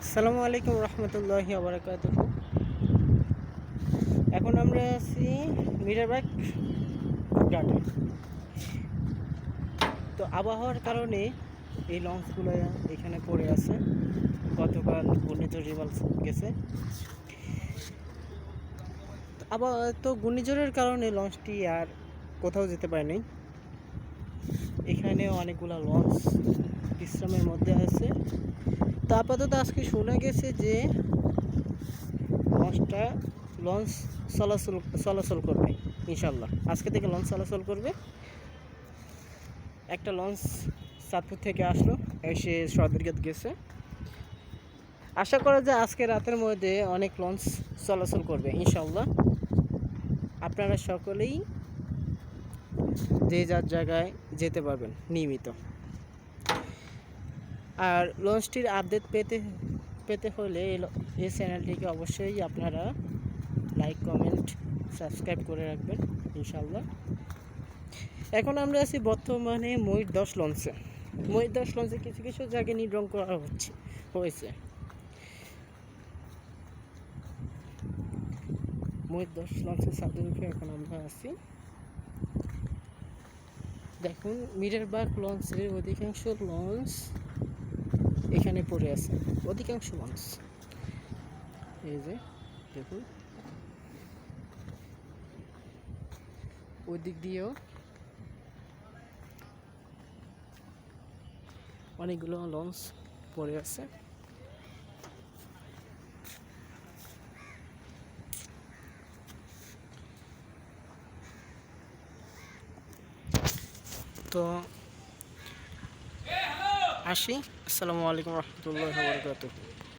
আসসালামু আলাইকুম রহমতুল্লাহি ওয়া এখন আমরা আছি মিরাবাগ গার্ডেন। তো আবহাওয়ার কারণে এই লঞ্চগুলো এখানে পড়ে আছে। গতকাল ঘূর্ণিঝড় রিমাল গেছে। তো ঘূর্ণিঝড়ের কারণে লঞ্চটি আর কোথাও যেতে পারেনি। এখানে অনেকগুলো লঞ্চ বিশ্রামের মধ্যে আছে। তো আপাতত আজকে শোনা গেছে যে লঞ্চ চলাচল করবে ইনশাল্লাহ। আজকে থেকে লঞ্চ চলাচল করবে। একটা লঞ্চ চাঁদপুর থেকে আসলো, এসে সদরঘাট গেছে। আশা করা যায় আজকে রাতের মধ্যে অনেক লঞ্চ চলাচল করবে ইনশাল্লাহ। আপনারা সকলেই যে যার জায়গায় যেতে পারবেন নিয়মিত। আর লঞ্চটির আপডেট পেতে হলে এই চ্যানেলটিকে অবশ্যই আপনারা লাইক, কমেন্ট, সাবস্ক্রাইব করে রাখবেন ইনশাল্লাহ। এখন আমরা আছি বর্তমানে ময়ূর 10 লঞ্চে। ময়ূর 10 লঞ্চে কিছু কিছু জায়গায় নির্মাণ করা হয়েছে। ময়ূর 10 লঞ্চের ছাদের উপরে এখন আমরা আছি। দেখুন, মিরাবাগ লঞ্চের অধিকাংশ লঞ্চ এখানে পড়ে আছে। অধিকাংশ লঞ্চ এই যে দেখুন, ওই দিক দিয়েও অনেকগুলো লঞ্চ পড়ে আছে। তো আসি। আসসালামু আলাইকুম রহমতুল্লাহি ওয়া বারাকাতুহু।